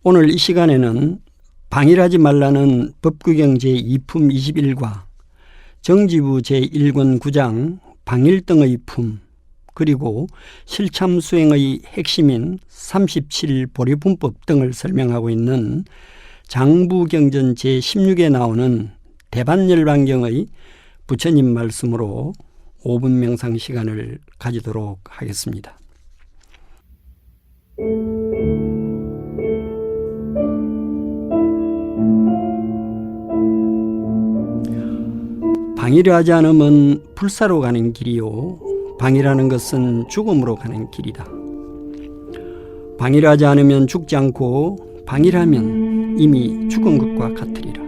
오늘 이 시간에는 방일하지 말라는 법규경 제2품 21과 정지부 제1권 9장 방일 등의 품, 그리고 실참 수행의 핵심인 37 보리분법 등을 설명하고 있는 장부경전 제16에 나오는 대반열반경의 부처님 말씀으로 5분 명상 시간을 가지도록 하겠습니다. 방일을 하지 않으면 불사로 가는 길이요, 방일하는 것은 죽음으로 가는 길이다. 방일하지 않으면 죽지 않고 방일하면 이미 죽은 것과 같으리라.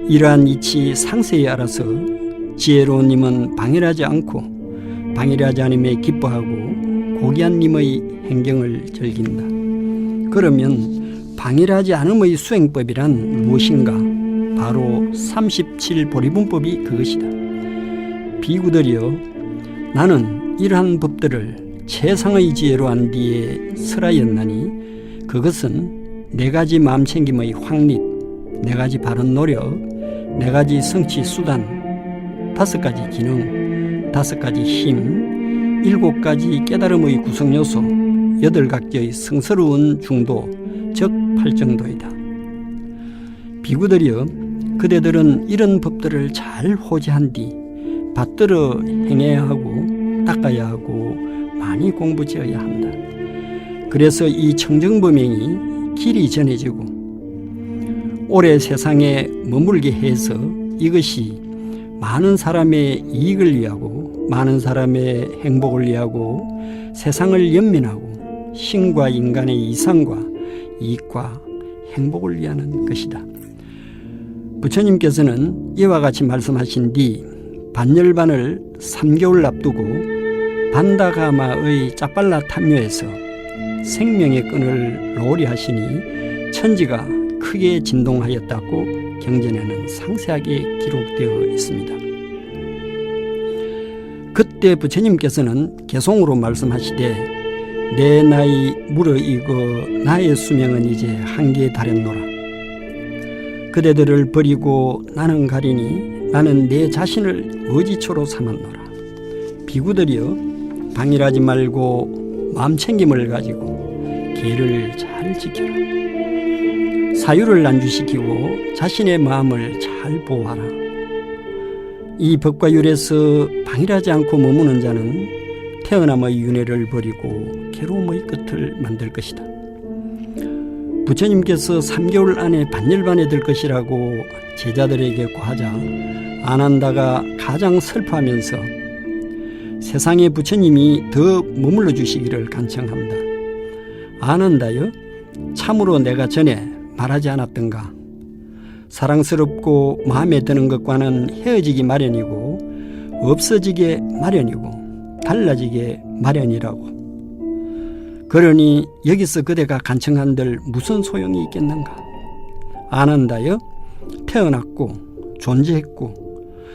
이러한 이치 상세히 알아서 지혜로운 님은 방일하지 않고 방일하지 않음에 기뻐하고 고귀한 님의 행경을 즐긴다. 그러면 방일하지 않음의 수행법이란 무엇인가? 바로 37 보리분법이 그것이다. 비구들이여, 나는 이러한 법들을 최상의 지혜로 한 뒤에 설하였나니 그것은 4가지 마음챙김의 확립, 4가지 바른 노력, 4가지 성취 수단, 5가지 기능, 5가지 힘, 7가지 깨달음의 구성요소, 8각기의 성스러운 중도, 즉 8정도이다. 비구들이여, 그대들은 이런 법들을 잘 호지한 뒤 받들어 행해야 하고 닦아야 하고 많이 공부지어야 한다. 그래서 이 청정범행이 길이 전해지고 오래 세상에 머물게 해서 이것이 많은 사람의 이익을 위하고 많은 사람의 행복을 위하고 세상을 연민하고 신과 인간의 이상과 이익과 행복을 위하는 것이다. 부처님께서는 이와 같이 말씀하신 뒤 반열반을 3개월 앞두고 반다가마의 짜빨라 탐묘에서 생명의 끈을 놓으리 하시니 천지가 크게 진동하였다고 경전에는 상세하게 기록되어 있습니다. 그때 부처님께서는 개송으로 말씀하시되 내 나이 물어이고 나의 수명은 이제 한계에 달했노라. 그대들을 버리고 나는 가리니 나는 내 자신을 의지초로 삼았노라. 비구들이여, 방일하지 말고 마음챙김을 가지고 계를 잘 지켜라. 사유를 난주시키고 자신의 마음을 잘 보호하라. 이 법과 율에서 방일하지 않고 머무는 자는 태어남의 윤회를 버리고 괴로움의 끝을 만들 것이다. 부처님께서 3개월 안에 반열반에 들 것이라고 제자들에게 고하자 아난다가 가장 슬퍼하면서 세상에 부처님이 더 머물러 주시기를 간청합니다. 아난다여, 참으로 내가 전에 말하지 않았던가? 사랑스럽고 마음에 드는 것과는 헤어지기 마련이고 없어지게 마련이고 달라지게 마련이라고. 그러니 여기서 그대가 간청한들 무슨 소용이 있겠는가? 아난다여, 태어났고 존재했고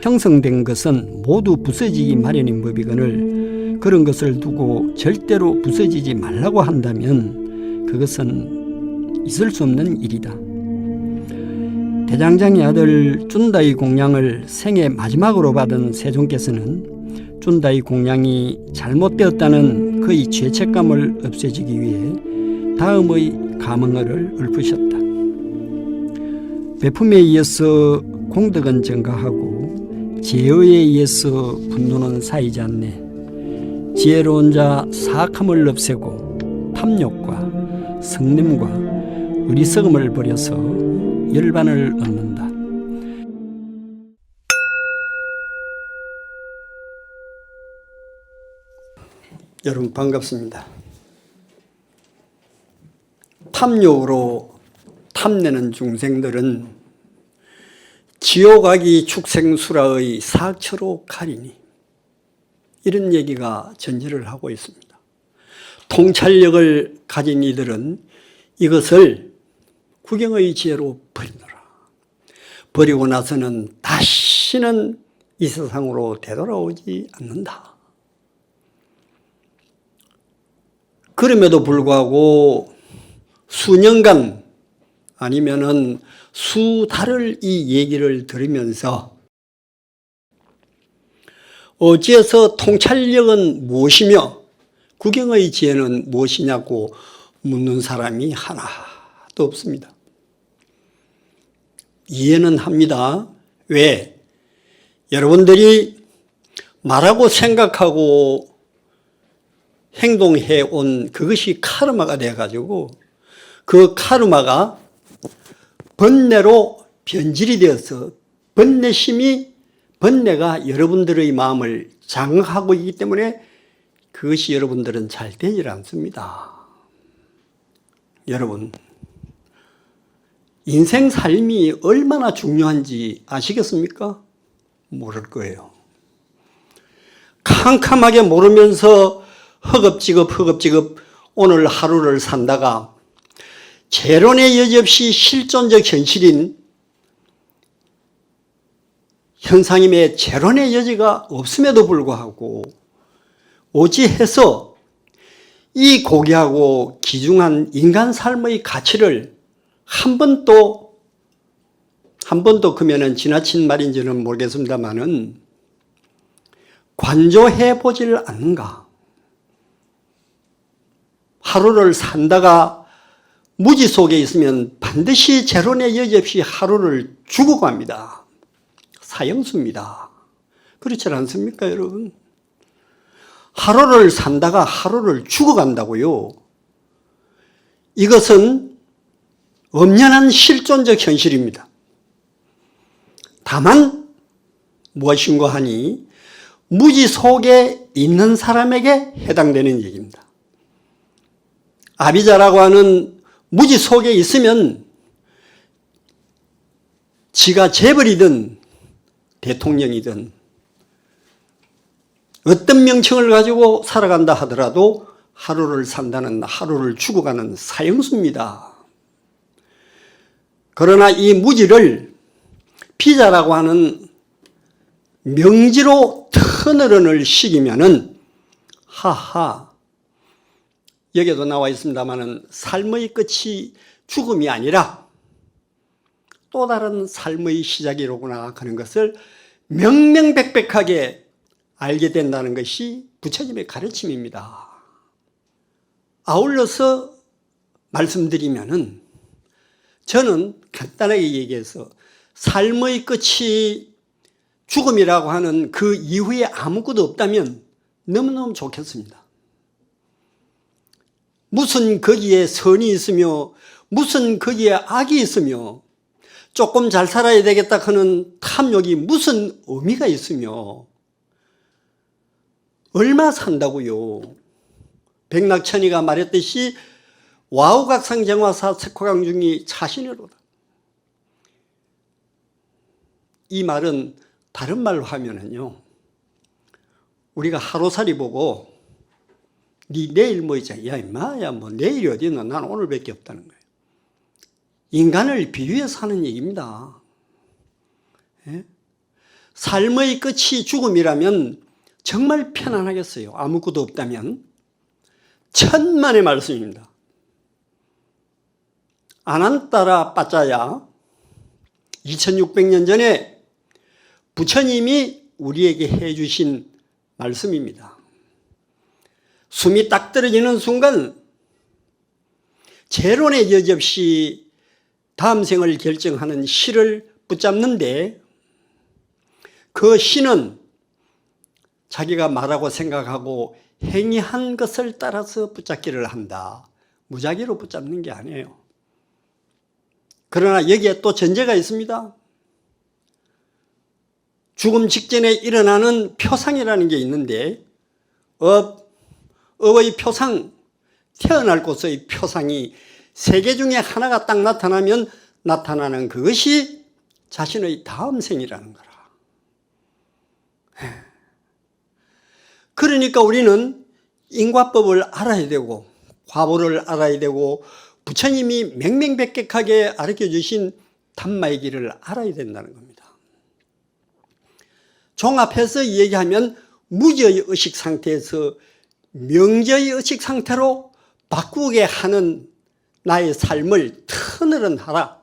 형성된 것은 모두 부서지기 마련인 법이거늘 그런 것을 두고 절대로 부서지지 말라고 한다면 그것은 있을 수 없는 일이다. 대장장의 아들 쭌다이 공양을 생애 마지막으로 받은 세존께서는 쭌다이 공양이 잘못되었다는 그의 죄책감을 없애주기 위해 다음의 감흥어를 읊으셨다. 베품에 이어서 공덕은 증가하고 제어에 의해서 분노는 쌓이지 않네. 지혜로운 자 사악함을 없애고 탐욕과 성냄과 어리석음을 버려서 열반을 얻는다. 여러분 반갑습니다. 탐욕으로 탐내는 중생들은 지옥아기 축생수라의 사처로 가리니, 이런 얘기가 전제를 하고 있습니다. 통찰력을 가진 이들은 이것을 구경의 지혜로 버리노라. 버리고 나서는 다시는 이 세상으로 되돌아오지 않는다. 그럼에도 불구하고 수년간 아니면은 수달을 이 얘기를 들으면서 어찌해서 통찰력은 무엇이며 구경의 지혜는 무엇이냐고 묻는 사람이 하나도 없습니다. 이해는 합니다. 왜? 여러분들이 말하고 생각하고 행동해 온 그것이 카르마가 돼가지고 그 카르마가 번뇌로 변질이 되어서 번뇌가 여러분들의 마음을 장악하고 있기 때문에 그것이 여러분들은 잘 되질 않습니다. 여러분, 인생 삶이 얼마나 중요한지 아시겠습니까? 모를 거예요. 캄캄하게 모르면서 허겁지겁 오늘 하루를 산다가 재론의 여지없이 실존적 현실인 현상임의 재론의 여지가 없음에도 불구하고 어찌해서 이 고귀하고 귀중한 인간 삶의 가치를 한 번도 그러면은 지나친 말인지는 모르겠습니다만은 관조해 보질 않는가? 하루를 산다가 무지 속에 있으면 반드시 재론의 여지 없이 하루를 죽어갑니다. 사형수입니다. 그렇지 않습니까, 여러분? 하루를 산다가 하루를 죽어간다고요. 이것은 엄연한 실존적 현실입니다. 다만 무엇인가 하니 무지 속에 있는 사람에게 해당되는 얘기입니다. 아비자라고 하는 무지 속에 있으면 지가 재벌이든 대통령이든 어떤 명칭을 가지고 살아간다 하더라도 하루를 산다는 하루를 죽어가는 사형수입니다. 그러나 이 무지를 비자라고 하는 명지로 터널을 시키면은 하하, 여기에도 나와 있습니다만은 삶의 끝이 죽음이 아니라 또 다른 삶의 시작이로구나 하는 것을 명명백백하게 알게 된다는 것이 부처님의 가르침입니다. 아울러서 말씀드리면은 저는 간단하게 얘기해서 삶의 끝이 죽음이라고 하는 그 이후에 아무것도 없다면 너무너무 좋겠습니다. 무슨 거기에 선이 있으며 무슨 거기에 악이 있으며 조금 잘 살아야 되겠다 하는 탐욕이 무슨 의미가 있으며 얼마 산다고요. 백낙천이가 말했듯이 와우각상정화사 석화강중이 자신이로다. 이 말은 다른 말로 하면은요, 우리가 하루살이 보고 네 내일 뭐 있잖아. 야 임마, 뭐 내일이 어디 있나? 난 오늘밖에 없다는 거예요. 인간을 비유해서 하는 얘기입니다. 예? 삶의 끝이 죽음이라면 정말 편안하겠어요. 아무것도 없다면. 천만의 말씀입니다. 아난따라 빠짜야 2600년 전에 부처님이 우리에게 해주신 말씀입니다. 숨이 딱 떨어지는 순간 재론의 여지 없이 다음 생을 결정하는 시를 붙잡는데 그 시는 자기가 말하고 생각하고 행위한 것을 따라서 붙잡기를 한다. 무작위로 붙잡는 게 아니에요. 그러나 여기에 또 전제가 있습니다. 죽음 직전에 일어나는 표상이라는 게 있는데 업의 표상, 태어날 곳의 표상이 세 개 중에 하나가 딱 나타나면 나타나는 그것이 자신의 다음 생이라는 거라. 그러니까 우리는 인과법을 알아야 되고 과보를 알아야 되고 부처님이 맹맹백백하게 가르쳐 주신 단마의 길을 알아야 된다는 겁니다. 종합해서 얘기하면 무지의 의식 상태에서 명제의 의식 상태로 바꾸게 하는 나의 삶을 터널은하라.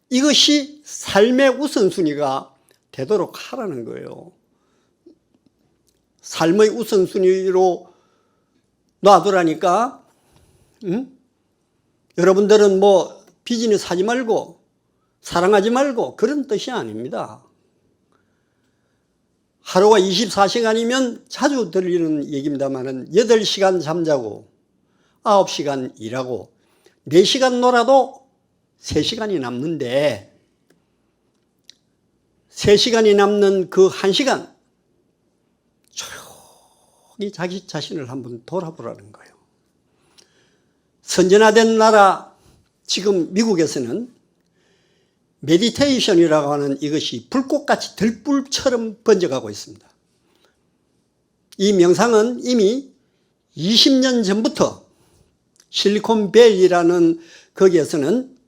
이것이 삶의 우선순위가 되도록 하라는 거예요. 삶의 우선순위로 놔두라니까, 응? 여러분들은 뭐 비즈니스 하지 말고 사랑하지 말고 그런 뜻이 아닙니다. 하루가 24시간이면 자주 들리는 얘기입니다만 8시간 잠자고 9시간 일하고 4시간 놀아도 3시간이 남는데 3시간이 남는 그 1시간 조용히 자기 자신을 한번 돌아보라는 거예요. 선진화된 나라 지금 미국에서는 메디테이션이라고 하는 이것이 불꽃같이 들불처럼 번져가고 있습니다. 이 명상은 이미 20년 전부터 실리콘밸리라는 거기에서는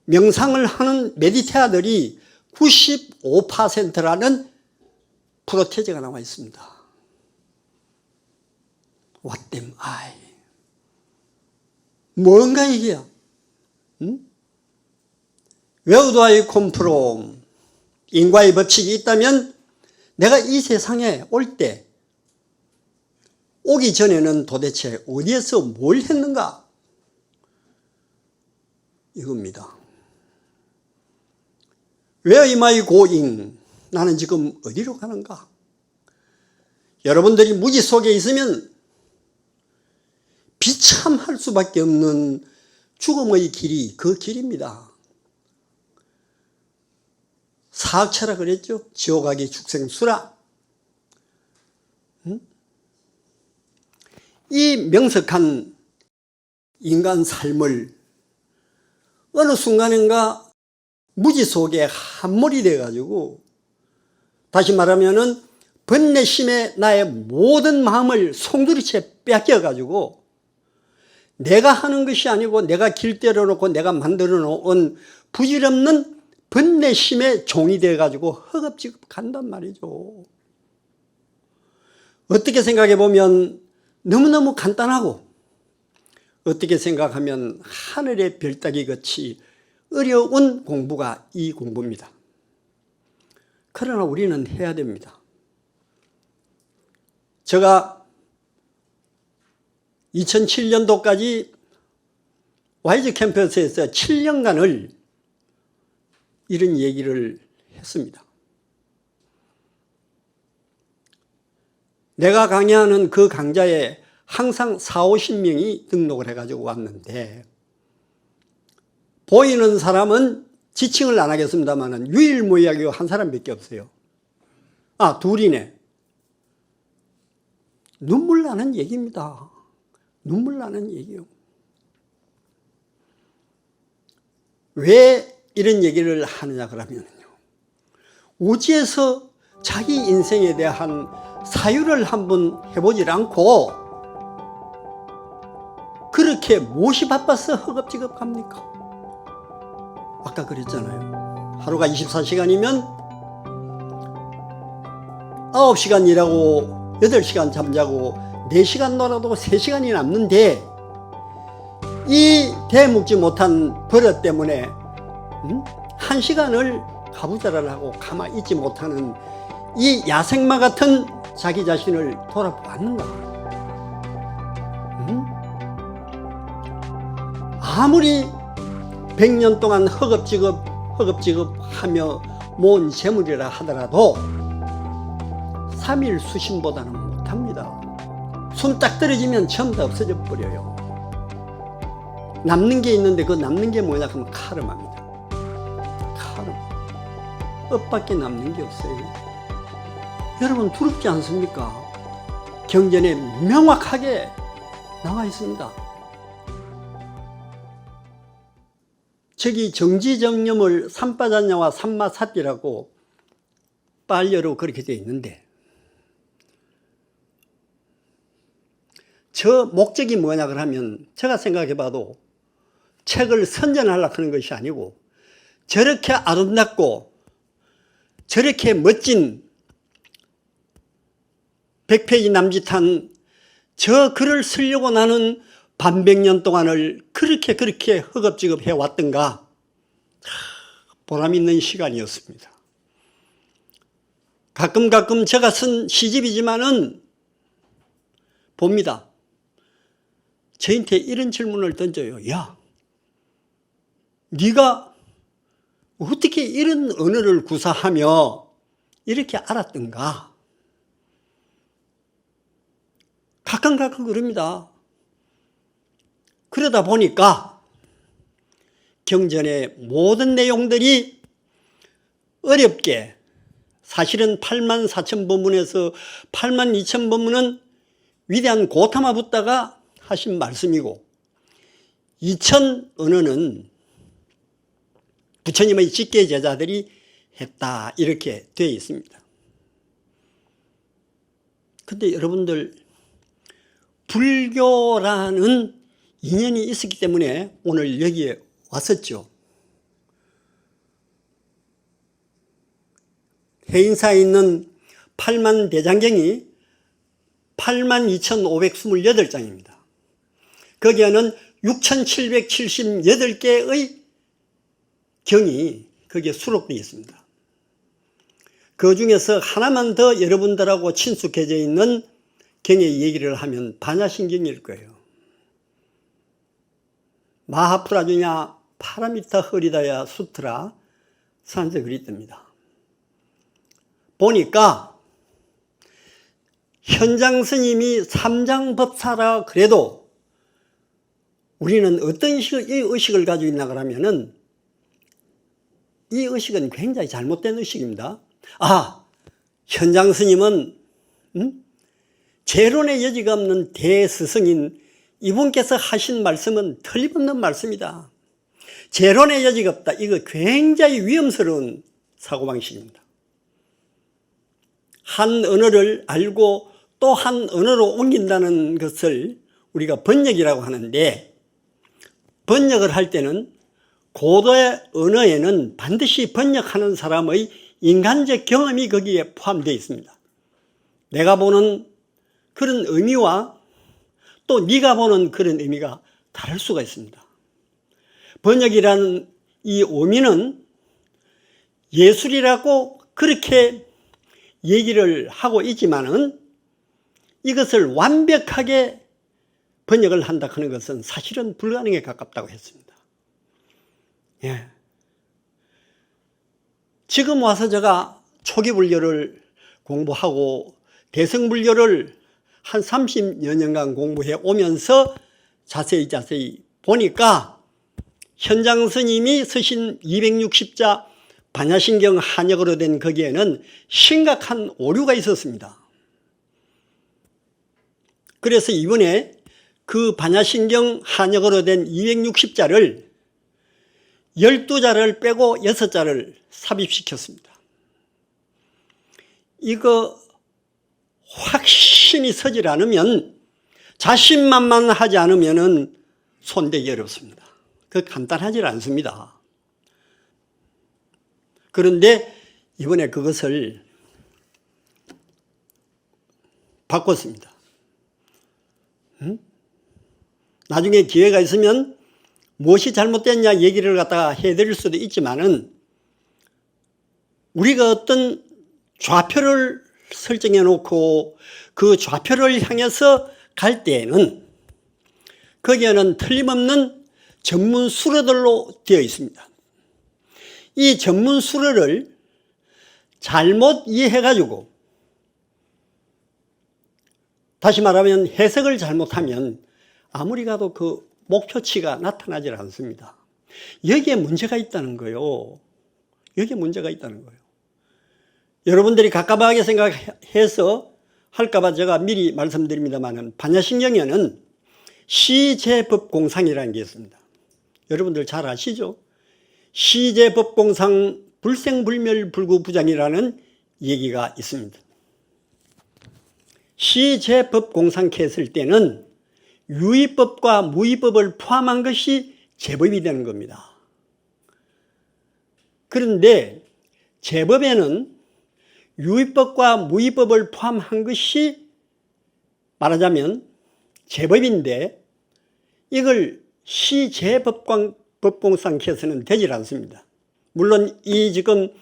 명상을 하는 메디테아들이 95%라는 프로테제가 나와 있습니다. What am I? 뭔가 이게야? 응? Where do I come from? 인과의 법칙이 있다면 내가 이 세상에 올 때 오기 전에는 도대체 어디에서 뭘 했는가? 이겁니다. Where am I going? 나는 지금 어디로 가는가? 여러분들이 무지 속에 있으면 비참할 수밖에 없는 죽음의 길이 그 길입니다. 사학체라 그랬죠. 지옥하기 축생수라. 이 명석한 인간 삶을 어느 순간인가 무지 속에 함몰이 돼가지고 다시 말하면은 번뇌심에 나의 모든 마음을 송두리째 뺏겨가지고 내가 하는 것이 아니고 내가 길들여 놓고 내가 만들어 놓은 부질없는 번뇌심의 종이 돼가지고 허겁지겁 간단 말이죠. 어떻게 생각해 보면 너무너무 간단하고 어떻게 생각하면 하늘의 별따기 같이 어려운 공부가 이 공부입니다. 그러나 우리는 해야 됩니다. 제가 2007년도까지 와이즈 캠퍼스에서 7년간을 이런 얘기를 했습니다. 내가 강의하는 그 강좌에 항상 40-50명이 등록을 해가지고 왔는데 보이는 사람은 지칭을 안 하겠습니다만 유일무이하게 한 사람밖에 없어요. 아, 둘이네. 눈물 나는 얘기입니다. 눈물 나는 얘기요. 왜 이런 얘기를 하느냐 그러면요. 우주에서 자기 인생에 대한 사유를 한번 해보질 않고 그렇게 무엇이 바빠서 허겁지겁 갑니까? 아까 그랬잖아요. 하루가 24시간이면 9시간 일하고 8시간 잠자고 4시간 놀아도 3시간이 남는데 이 대묵지 못한 버릇 때문에 1시간을 가부좌를 하고 가만히 있지 못하는 이 야생마 같은 자기 자신을 돌아보았는가? 아무리 100년 동안 허겁지겁 하며 모은 재물이라 하더라도 3일 수심보다는 못합니다. 손 딱 떨어지면 전부 다 없어져 버려요. 남는 게 있는데 그 남는 게 뭐냐 하면 카르마입니다. 카르마. 엇밖에 남는 게 없어요. 여러분 두렵지 않습니까? 경전에 명확하게 나와 있습니다. 저기 정지정념을 삼빠자냐와 삼마사띠라고 빨려로 그렇게 되어 있는데 저 목적이 뭐냐 그러면 제가 생각해 봐도 책을 선전하려고 하는 것이 아니고 저렇게 아름답고 저렇게 멋진 100페이지 남짓한 저 글을 쓰려고 나는 반백년 동안을 그렇게 허겁지겁 해왔던가, 보람 있는 시간이었습니다. 가끔 제가 쓴 시집이지만은 봅니다. 저한테 이런 질문을 던져요. 야, 네가 어떻게 이런 언어를 구사하며 이렇게 알았던가? 가끔 그럽니다. 그러다 보니까 경전의 모든 내용들이 어렵게, 사실은 84,000법문에서 82,000법문은 위대한 고타마 붓다가 하신 말씀이고 2,000 언어는 부처님의 직계 제자들이 했다, 이렇게 되어 있습니다. 근데 여러분들, 불교라는 인연이 있었기 때문에 오늘 여기에 왔었죠. 해인사에 있는 8만대장경이 82,528장입니다. 거기에는 6,778개의 경이 거기에 수록되어 있습니다. 그 중에서 하나만 더 여러분들하고 친숙해져 있는 경의 얘기를 하면 반야심경일 거예요. 마하프라주냐 파라미타 허리다야 수트라 산서그리트입니다. 보니까 현장 스님이 삼장법사라 그래도 우리는 어떤 이 의식을 가지고 있나 그러면은 이 의식은 굉장히 잘못된 의식입니다. 현장 스님은 재론의 여지가 없는 대스승인 이분께서 하신 말씀은 틀림없는 말씀이다. 재론의 여지가 없다. 이거 굉장히 위험스러운 사고방식입니다. 한 언어를 알고 또 한 언어로 옮긴다는 것을 우리가 번역이라고 하는데, 번역을 할 때는 고도의 언어에는 반드시 번역하는 사람의 인간적 경험이 거기에 포함되어 있습니다. 내가 보는 그런 의미와 또 네가 보는 그런 의미가 다를 수가 있습니다. 번역이라는 이 의미는 예술이라고 그렇게 얘기를 하고 있지만은 이것을 완벽하게 번역을 한다 하는 것은 사실은 불가능에 가깝다고 했습니다. 예. 지금 와서 제가 초기불교를 공부하고 대승불교를 한 30여 년간 공부해 오면서 자세히 보니까 현장 스님이 쓰신 260자 반야심경 한역으로 된 거기에는 심각한 오류가 있었습니다. 그래서 이번에 그 반야심경 한역으로 된 260자를 12자를 빼고 6자를 삽입시켰습니다. 이거 확신이 서질 않으면, 자신만만하지 않으면 손대기 어렵습니다. 그 간단하지 않습니다. 그런데 이번에 그것을 바꿨습니다. 나중에 기회가 있으면 무엇이 잘못됐냐 얘기를 갖다가 해드릴 수도 있지만은, 우리가 어떤 좌표를 설정해 놓고 그 좌표를 향해서 갈 때에는 거기에는 틀림없는 전문 수로들로 되어 있습니다. 이 전문 수로를 잘못 이해해 가지고, 다시 말하면 해석을 잘못하면 아무리 가도 그 목표치가 나타나질 않습니다. 여기에 문제가 있다는 거예요. 여기에 문제가 있다는 거예요. 여러분들이 갑갑하게 생각해서 할까봐 제가 미리 말씀드립니다만, 반야심경에는 시제법공상이라는 게 있습니다. 여러분들 잘 아시죠? 시제법공상 불생불멸불구부장이라는 얘기가 있습니다. 시제법공상케 했을 때는 유의법과 무의법을 포함한 것이 제법이 되는 겁니다. 그런데 제법에는 유의법과 무의법을 포함한 것이 말하자면 제법인데 이걸 시제법공상해서는 되질 않습니다. 물론 이 지금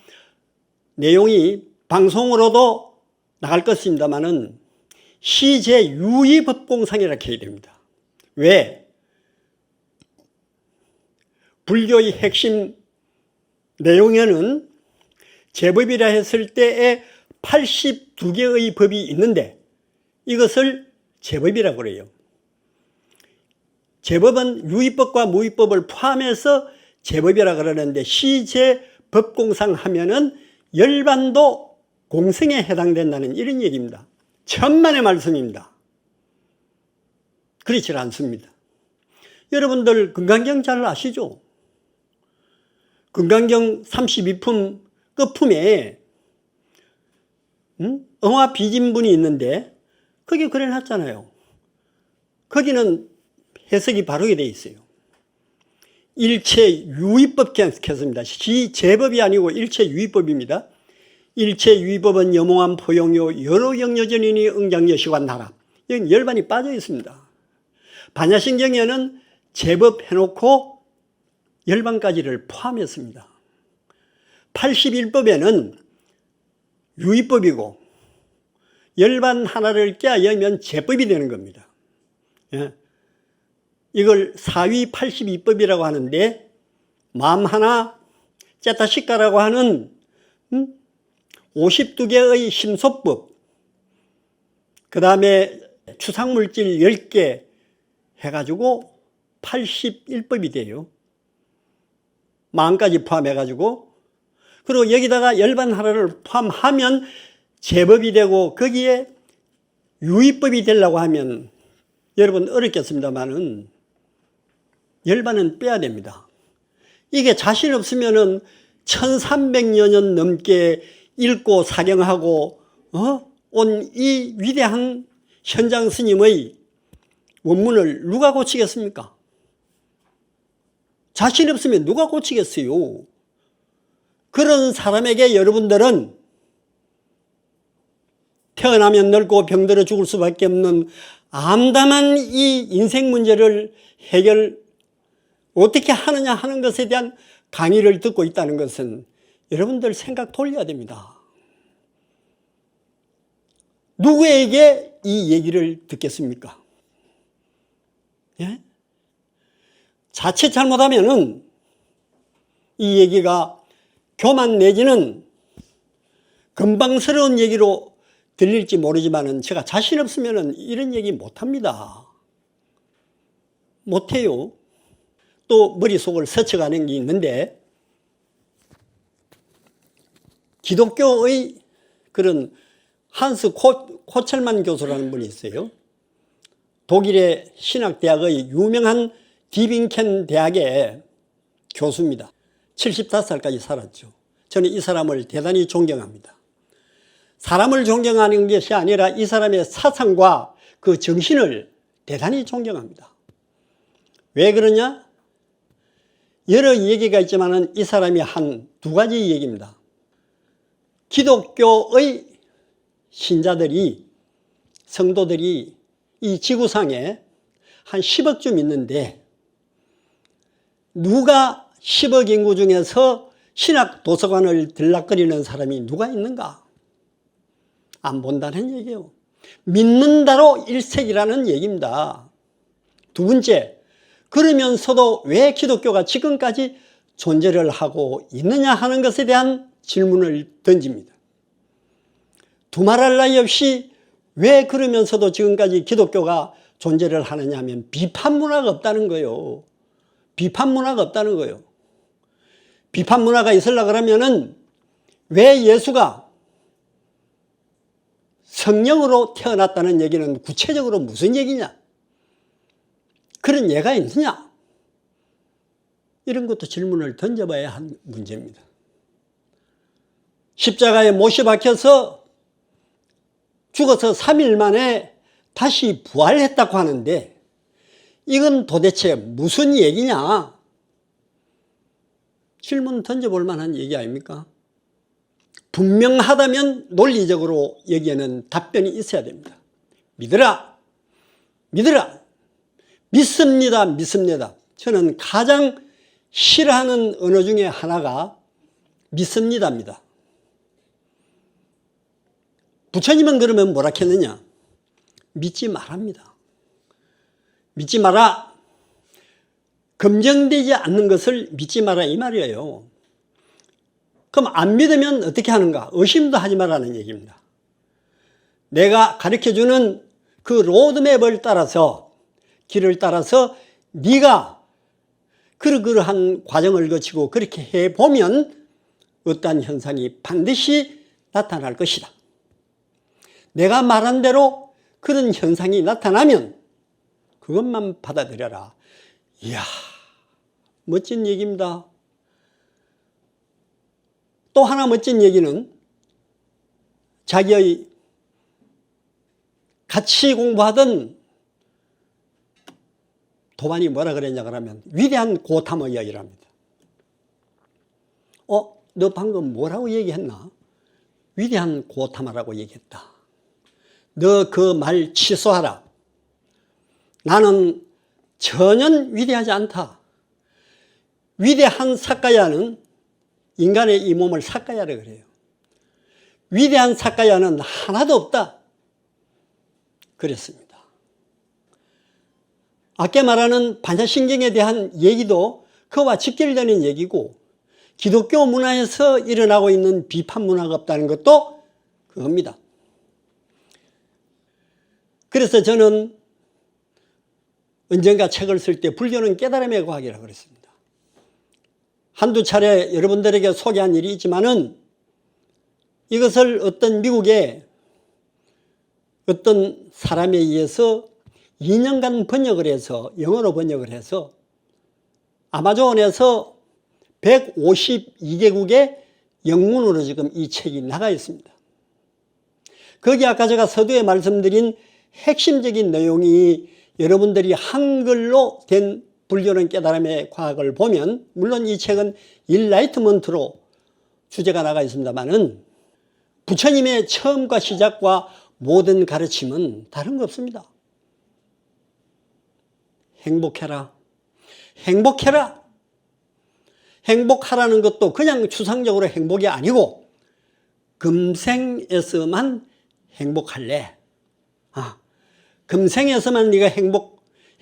내용이 방송으로도 나갈 것입니다만은 시제유의법공상이라고 해야 됩니다. 왜? 불교의 핵심 내용에는 제법이라 했을 때에 82개의 법이 있는데 이것을 제법이라고 그래요. 제법은 유의법과 무의법을 포함해서 제법이라 그러는데 시제법공상 하면은 열반도 공성에 해당된다는 이런 얘기입니다. 천만의 말씀입니다. 그렇지 않습니다. 여러분들 금강경 잘 아시죠? 금강경 32품 끝품에 응화 비진분이 있는데 거기 그래 놨잖아요. 거기는 해석이 바르게 되어 있어요. 일체유의법 했습니다. 시제법이 아니고 일체유의법입니다. 일체유의법은 여몽한 포용요 여러 영여전이니 응장여시관 나라. 여기 열반이 빠져 있습니다. 반야신경에는 제법 해놓고 열반까지를 포함했습니다. 81법에는 유의법이고 열반 하나를 깨야면 제법이 되는 겁니다. 예. 이걸 사위 82법이라고 하는데 마음 하나 째타식가라고 하는 52개의 심소법, 그 다음에 추상물질 10개 해가지고 81법이 돼요. 마음까지 포함해가지고. 그리고 여기다가 열반 하나를 포함하면 제법이 되고 거기에 유의법이 되려고 하면 여러분 어렵겠습니다만은 열반은 빼야 됩니다. 이게 자신 없으면은 1300여 년 넘게 읽고 사경하고 온 이 위대한 현장 스님의 원문을 누가 고치겠습니까? 자신 없으면 누가 고치겠어요? 그런 사람에게 여러분들은 태어나면 늙고 병들어 죽을 수밖에 없는 암담한 이 인생 문제를 해결 어떻게 하느냐 하는 것에 대한 강의를 듣고 있다는 것은 여러분들 생각 돌려야 됩니다. 누구에게 이 얘기를 듣겠습니까? 예? 자칫 잘못하면은 이 얘기가 교만 내지는 건방스러운 얘기로 들릴지 모르지만은 제가 자신 없으면은 이런 얘기 못합니다. 못해요. 또 머릿속을 스쳐가는 게 있는데 기독교의 그런 한스 코첼만 교수라는 분이 있어요. 독일의 신학대학의 유명한 디빙켄 대학의 교수입니다. 75살까지 살았죠. 저는 이 사람을 대단히 존경합니다. 사람을 존경하는 것이 아니라 이 사람의 사상과 그 정신을 대단히 존경합니다. 왜 그러냐? 여러 얘기가 있지만 이 사람이 한 두 가지 얘기입니다. 기독교의 신자들이, 성도들이 이 지구상에 한 10억쯤 있는데 누가 10억 인구 중에서 신학 도서관을 들락거리는 사람이 누가 있는가? 안 본다는 얘기예요. 믿는다로 일색이라는 얘기입니다. 두 번째, 그러면서도 왜 기독교가 지금까지 존재를 하고 있느냐 하는 것에 대한 질문을 던집니다. 두말할 나위 없이 왜 그러면서도 지금까지 기독교가 존재를 하느냐 하면 비판 문화가 없다는 거예요. 비판 문화가 없다는 거예요. 비판 문화가 있으려고 그러면은 왜 예수가 성령으로 태어났다는 얘기는 구체적으로 무슨 얘기냐? 그런 예가 있느냐? 이런 것도 질문을 던져봐야 한 문제입니다. 십자가에 못이 박혀서 죽어서 3일 만에 다시 부활했다고 하는데 이건 도대체 무슨 얘기냐? 질문 던져볼 만한 얘기 아닙니까? 분명하다면 논리적으로 여기에는 답변이 있어야 됩니다. 믿으라, 믿으라, 믿습니다, 믿습니다. 저는 가장 싫어하는 언어 중에 하나가 믿습니다입니다. 부처님은 그러면 뭐라 했느냐? 믿지 말랍니다. 믿지 마라. 검증되지 않는 것을 믿지 마라 이 말이에요. 그럼 안 믿으면 어떻게 하는가? 의심도 하지 말라는 얘기입니다. 내가 가르쳐주는 그 로드맵을 따라서, 길을 따라서 네가 그러한 과정을 거치고 그렇게 해보면 어떠한 현상이 반드시 나타날 것이다. 내가 말한 대로 그런 현상이 나타나면 그것만 받아들여라. 이야, 멋진 얘기입니다. 또 하나 멋진 얘기는 자기의 같이 공부하던 도반이 뭐라 그랬냐 그러면 위대한 고탐의 이야기랍니다. 너 방금 뭐라고 얘기했나? 위대한 고탐하라고 얘기했다. 너 그 말 취소하라. 나는 전혀 위대하지 않다. 위대한 사카야는 인간의 이 몸을 사카야라 그래요. 위대한 사카야는 하나도 없다. 그랬습니다. 아까 말하는 반야신경에 대한 얘기도 그와 직결되는 얘기고, 기독교 문화에서 일어나고 있는 비판 문화가 없다는 것도 그겁니다. 그래서 저는 언젠가 책을 쓸 때 불교는 깨달음의 과학이라고 그랬습니다. 한두 차례 여러분들에게 소개한 일이 있지만은 이것을 어떤 미국의 어떤 사람에 의해서 2년간 번역을 해서, 영어로 번역을 해서 아마존에서 152개국의 영문으로 지금 이 책이 나가 있습니다. 거기 아까 제가 서두에 말씀드린 핵심적인 내용이 여러분들이 한글로 된 불교는 깨달음의 과학을 보면, 물론 이 책은 일라이트먼트로 주제가 나가 있습니다만은 부처님의 처음과 시작과 모든 가르침은 다른 거 없습니다. 행복해라. 행복해라. 행복하라는 것도 그냥 추상적으로 행복이 아니고 금생에서만 행복할래. 금생에서만 네가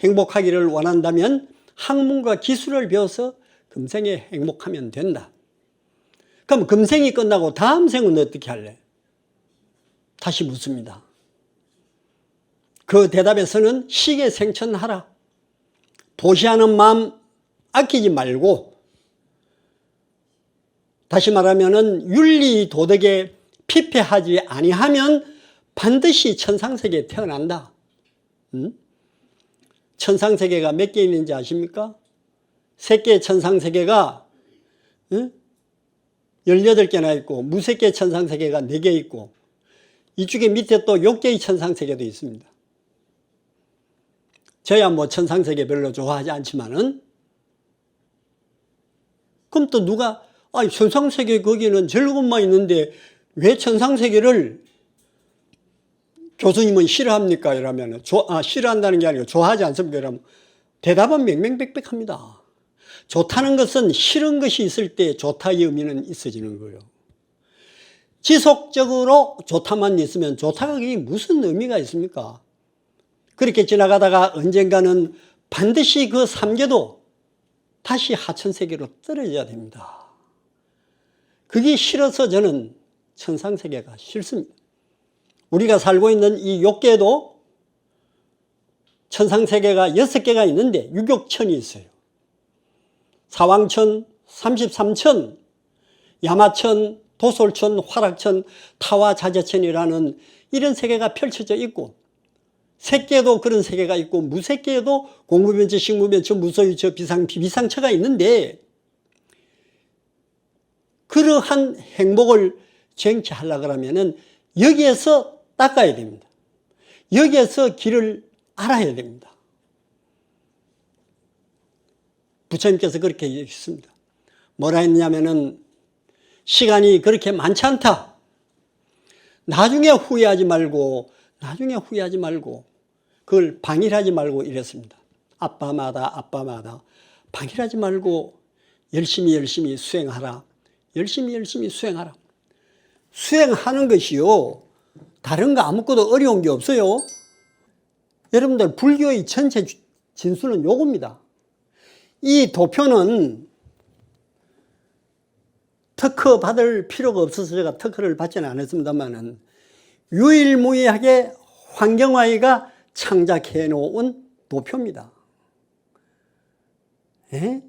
행복하기를 원한다면 학문과 기술을 배워서 금생에 행복하면 된다. 그럼 금생이 끝나고 다음 생은 어떻게 할래? 다시 묻습니다. 그 대답에서는 시계생천하라. 보시하는 마음 아끼지 말고, 다시 말하면은 윤리 도덕에 피폐하지 아니하면 반드시 천상세계에 태어난다. 천상세계가 몇 개 있는지 아십니까? 3개의 천상세계가 18개나 있고, 무색개의 천상세계가 4개 있고, 이쪽에 밑에 또 6개의 천상세계도 있습니다. 저야 뭐 천상세계 별로 좋아하지 않지만은, 그럼 또 누가 천상세계 거기는 즐거움만 있는데 왜 천상세계를 교수님은 싫어합니까? 이러면 싫어한다는 게 아니고 좋아하지 않습니까? 이러면 대답은 맹맹백백합니다. 좋다는 것은 싫은 것이 있을 때 좋다의 의미는 있어지는 거예요. 지속적으로 좋다만 있으면 좋다가 그게 무슨 의미가 있습니까? 그렇게 지나가다가 언젠가는 반드시 그 삼계도 다시 하천세계로 떨어져야 됩니다. 그게 싫어서 저는 천상세계가 싫습니다. 우리가 살고 있는 이 6개도 천상세계가 6개가 있는데 유격천이 있어요. 사왕천, 33천, 야마천, 도솔천, 화락천, 타와자재천이라는 이런 세계가 펼쳐져 있고, 색계도 그런 세계가 있고, 무색계에도 공무변처, 식무변처, 무소유처, 비상처가 있는데, 그러한 행복을 쟁취하려고 하면은 여기에서 닦아야 됩니다. 여기에서 길을 알아야 됩니다. 부처님께서 그렇게 얘기했습니다. 뭐라 했냐면은 시간이 그렇게 많지 않다. 나중에 후회하지 말고 그걸 방일하지 말고 이랬습니다. 아빠마다 방일하지 말고 열심히 수행하라. 열심히 수행하라. 수행하는 것이요, 다른 거 아무것도 어려운 게 없어요. 여러분들, 불교의 전체 진수는 요겁니다. 이 도표는 특허 받을 필요가 없어서 제가 특허를 받지는 않았습니다만은 유일무이하게 환경화이가 창작해 놓은 도표입니다. 예?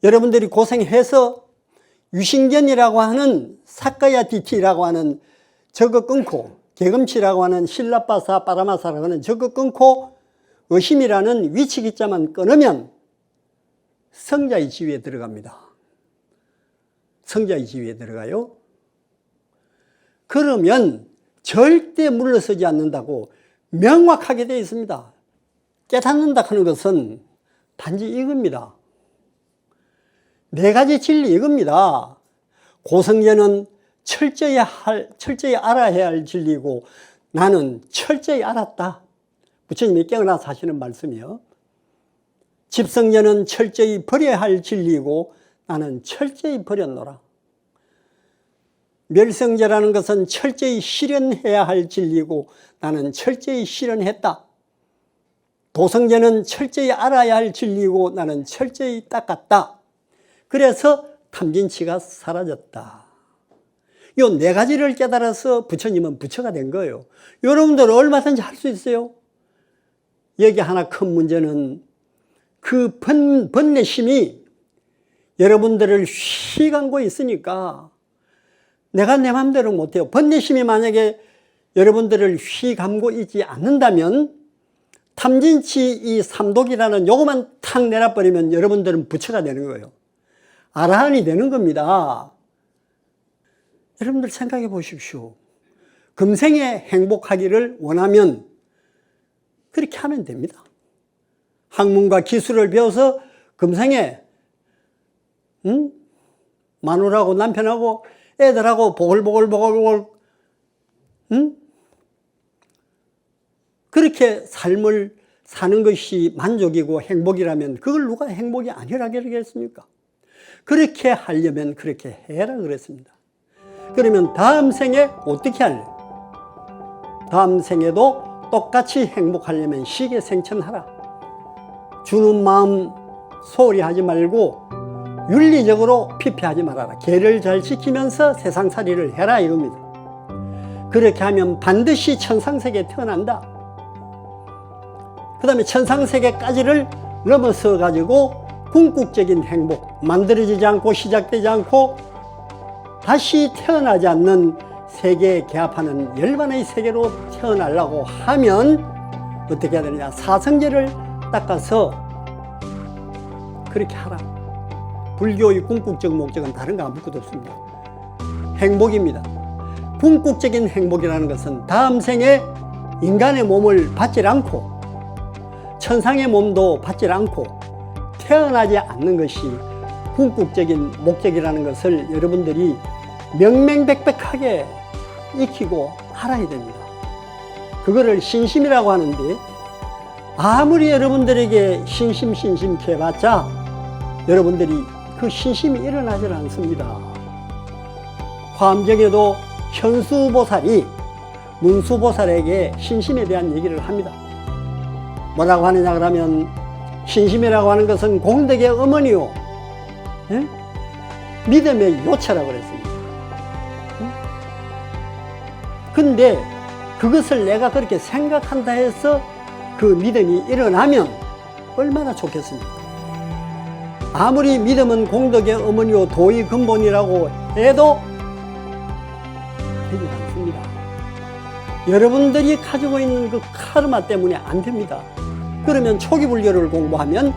여러분들이 고생해서 유신견이라고 하는 사카야 디티라고 하는 저거 끊고, 개금치라고 하는 실라빠사 빠라마사라고 하는 저거 끊고 의심이라는 위치기자만 끊으면 성자의 지위에 들어갑니다. 성자의 지위에 들어가요. 그러면 절대 물러서지 않는다고 명확하게 되어 있습니다. 깨닫는다 하는 것은 단지 이겁니다. 네 가지 진리 이겁니다. 고성제는 철저히 알아야 할 진리고, 나는 철저히 알았다. 부처님이 깨어나서 하시는 말씀이요. 집성제는 철저히 버려야 할 진리고, 나는 철저히 버렸노라. 멸성제라는 것은 철저히 실현해야 할 진리고, 나는 철저히 실현했다. 도성제는 철저히 알아야 할 진리고, 나는 철저히 닦았다. 그래서 탐진치가 사라졌다. 요 네 가지를 깨달아서 부처님은 부처가 된 거예요. 여러분들 얼마든지 할 수 있어요. 여기 하나 큰 문제는 그 번뇌심이 여러분들을 휘감고 있으니까 내가 내 마음대로 못해요. 번뇌심이 만약에 여러분들을 휘감고 있지 않는다면 탐진치 이 삼독이라는 요거만 탁 내놔버리면 여러분들은 부처가 되는 거예요. 아라한이 되는 겁니다. 여러분들 생각해 보십시오. 금생에 행복하기를 원하면 그렇게 하면 됩니다. 학문과 기술을 배워서 금생에 마누라하고 남편하고 애들하고 보글보글 그렇게 삶을 사는 것이 만족이고 행복이라면 그걸 누가 행복이 아니라 그러겠습니까? 그렇게 하려면 그렇게 해라 그랬습니다. 그러면 다음 생에 어떻게 할래? 다음 생에도 똑같이 행복하려면 시계생천하라. 주는 마음 소홀히 하지 말고 윤리적으로 피폐하지 말아라. 계를 잘 지키면서 세상살이를 해라 이겁니다. 그렇게 하면 반드시 천상세계에 태어난다. 그 다음에 천상세계까지를 넘어서 가지고 궁극적인 행복, 만들어지지 않고 시작되지 않고 다시 태어나지 않는 세계에 개합하는 열반의 세계로 태어나려고 하면 어떻게 해야 되느냐? 사성제를 닦아서 그렇게 하라. 불교의 궁극적 목적은 다른 거 아무것도 없습니다. 행복입니다. 궁극적인 행복이라는 것은 다음 생에 인간의 몸을 받지 않고 천상의 몸도 받지 않고 태어나지 않는 것이 궁극적인 목적이라는 것을 여러분들이 명명백백하게 익히고 알아야 됩니다. 그거를 신심이라고 하는데 아무리 여러분들에게 신심 해봤자 여러분들이 그 신심이 일어나질 않습니다. 화엄경에도 현수보살이 문수보살에게 신심에 대한 얘기를 합니다. 뭐라고 하느냐 그러면 신심이라고 하는 것은 공덕의 어머니요, 예? 믿음의 요체라고 그랬습니다. 근데 그것을 내가 그렇게 생각한다 해서 그 믿음이 일어나면 얼마나 좋겠습니까? 아무리 믿음은 공덕의 어머니요 도의 근본이라고 해도 되지 않습니다. 여러분들이 가지고 있는 그 카르마 때문에 안 됩니다. 그러면 초기 불교를 공부하면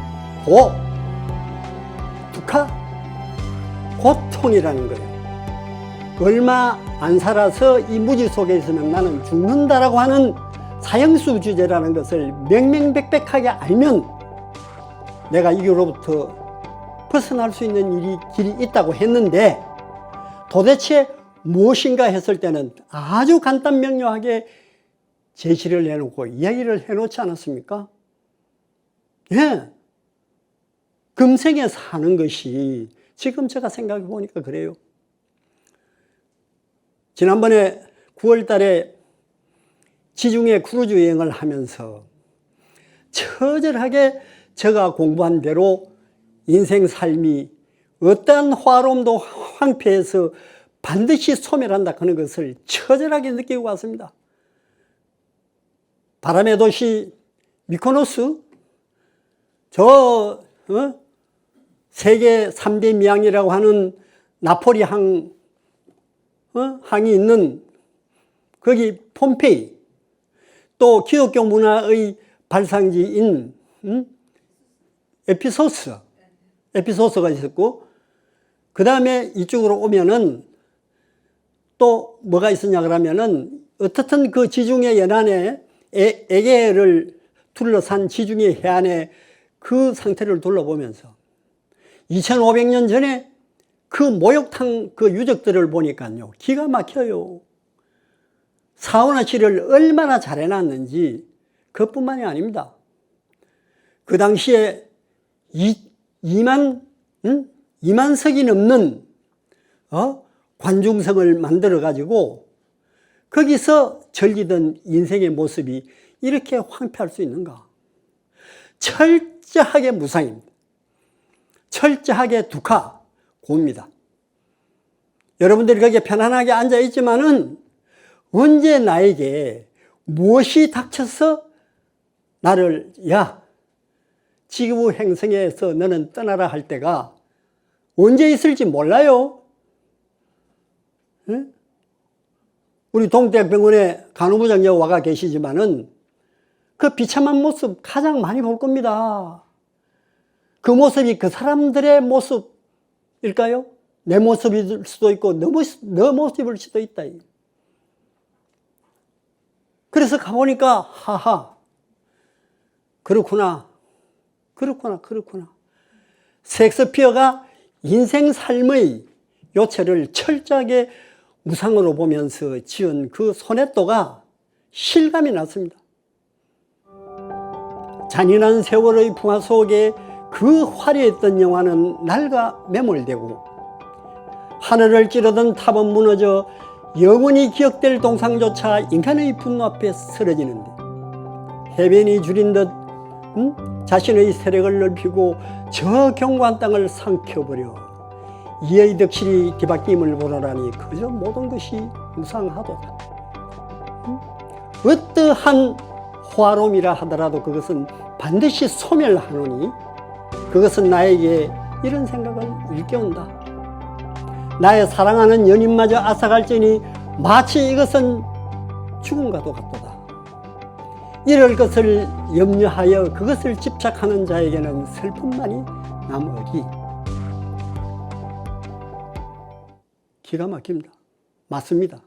두카, 고통이라는 거예요. 얼마 안 살아서 이 무지 속에 있으면 나는 죽는다라고 하는 사형수 주제라는 것을 명명백백하게 알면 내가 이거로부터 벗어날 수 있는 길이 있다고 했는데 도대체 무엇인가 했을 때는 아주 간단 명료하게 제시를 해놓고 이야기를 해놓지 않았습니까? 예. 금생에 사는 것이 지금 제가 생각해 보니까 그래요. 지난번에 9월 달에 지중해 크루즈 여행을 하면서 처절하게 제가 공부한 대로 인생 삶이 어떠한 화로움도 황폐해서 반드시 소멸한다 하는 것을 처절하게 느끼고 왔습니다. 바람의 도시 미코노스, 세계 3대 미항이라고 하는 나폴리 항이 있는 거기 폼페이, 또 기독교 문화의 발상지인 에피소스가 있었고, 그 다음에 이쪽으로 오면은 또 뭐가 있었냐 그러면은 어떻든 그 지중해 연안에 에게해를 둘러싼 지중해 해안의 그 상태를 둘러보면서 2500년 전에 그 목욕탕 그 유적들을 보니까요, 기가 막혀요. 사우나실을 얼마나 잘 해놨는지 그것뿐만이 아닙니다. 그 당시에 2만 석이 넘는 관중석을 만들어 가지고 거기서 즐기던 인생의 모습이 이렇게 황폐할 수 있는가? 철저하게 무상입니다. 철저하게 두카고입니다. 여러분들이 거기에 편안하게 앉아 있지만은 언제 나에게 무엇이 닥쳐서 나를 지구 행성에서 너는 떠나라 할 때가 언제 있을지 몰라요. 응? 우리 동대병원에 간호부장님 와가 계시지만은 그 비참한 모습 가장 많이 볼 겁니다. 그 모습이 그 사람들의 모습일까요? 내 모습일 수도 있고 너 모습일 수도 있다. 그래서 가보니까 하하, 그렇구나. 셰익스피어가 인생 삶의 요체를 철저하게 무상으로 보면서 지은 그 소넷도가 실감이 났습니다. 잔인한 세월의 풍화 속에 그 화려했던 영화는 낡아 매몰되고 하늘을 찌르던 탑은 무너져 영원히 기억될 동상조차 인간의 분노 앞에 쓰러지는데 해변이 줄인 듯 자신의 세력을 넓히고 저 견고한 땅을 삼켜버려 이의 덕실이 뒤바뀜을 보노라니 그저 모든 것이 무상하도다. 어떠한 화로움이라 하더라도 그것은 반드시 소멸하노니 그것은 나에게 이런 생각을 일깨운다. 나의 사랑하는 연인마저 앗아갈지니 마치 이것은 죽음과도 같도다. 이럴 것을 염려하여 그것을 집착하는 자에게는 슬픔만이 남으리. 기가 막힙니다. 맞습니다.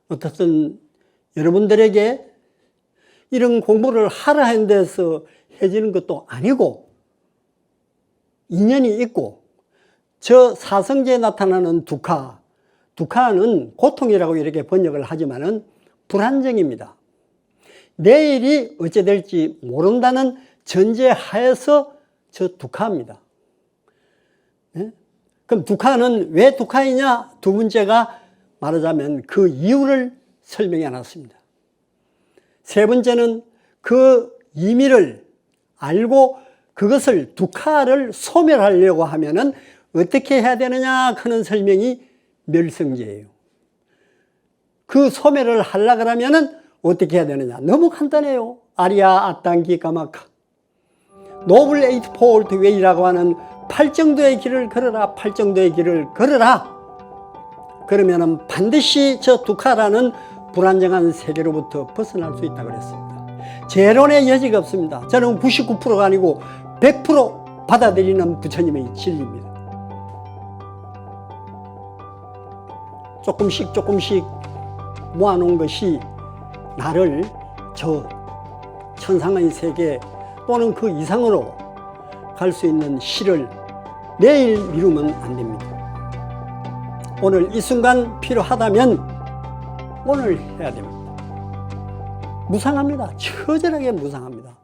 어떻든 여러분들에게 이런 공부를 하라 하는 데서 해지는 것도 아니고 인연이 있고 저 사성제에 나타나는 두카는 고통이라고 이렇게 번역을 하지만은 불안정입니다. 내일이 어찌 될지 모른다는 전제하에서 저 두카입니다. 네? 그럼 두카는 왜 두카이냐? 두 번째가 말하자면 그 이유를 설명해 놨습니다. 세 번째는 그 의미를 알고 그것을 두카를 소멸하려고 하면은 어떻게 해야 되느냐 하는 설명이 멸성제예요. 그 소멸을 하려고 그러면은 어떻게 해야 되느냐? 너무 간단해요. 아리아 아땅기 까마카 노블 에이트 폴트 웨이라고 하는 8정도의 길을 걸어라. 8정도의 길을 걸어라. 그러면은 반드시 저 두카라는 불안정한 세계로부터 벗어날 수 있다고 그랬습니다. 재론의 여지가 없습니다. 저는 99%가 아니고 100% 받아들이는 부처님의 진리입니다. 조금씩 모아놓은 것이 나를 저 천상의 세계 또는 그 이상으로 갈 수 있는 실을 내일 미루면 안 됩니다. 오늘 이 순간 필요하다면 오늘 해야 됩니다. 무상합니다. 처절하게 무상합니다.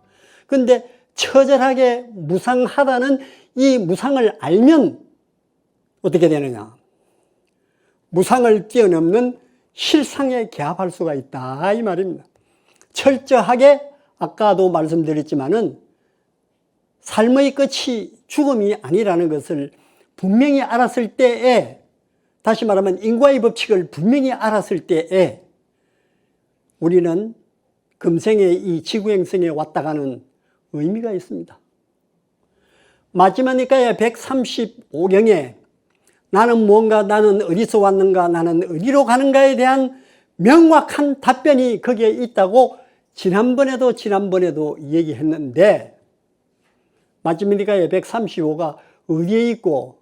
근데 처절하게 무상하다는 이 무상을 알면 어떻게 되느냐? 무상을 뛰어넘는 실상에 개합할 수가 있다 이 말입니다. 철저하게 아까도 말씀드렸지만은 삶의 끝이 죽음이 아니라는 것을 분명히 알았을 때에, 다시 말하면 인과의 법칙을 분명히 알았을 때에 우리는 금생의 이 지구행성에 왔다 가는 의미가 있습니다. 마지막니까의 135경에 나는 뭔가, 나는 어디서 왔는가, 나는 어디로 가는가에 대한 명확한 답변이 거기에 있다고 지난번에도 얘기했는데, 마지막니까의 135가 어디에 있고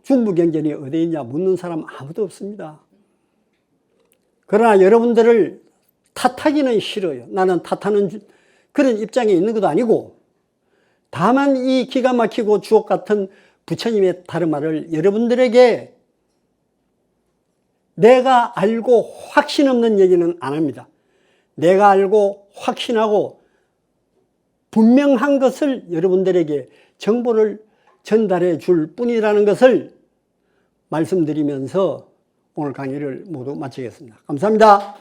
중부경전이 어디에 있냐 묻는 사람 아무도 없습니다. 그러나 여러분들을 탓하기는 싫어요. 나는 탓하는 그런 입장에 있는 것도 아니고, 다만 이 기가 막히고 주옥 같은 부처님의 다르마를 여러분들에게 내가 알고 확신 없는 얘기는 안 합니다. 내가 알고 확신하고 분명한 것을 여러분들에게 정보를 전달해 줄 뿐이라는 것을 말씀드리면서 오늘 강의를 모두 마치겠습니다. 감사합니다.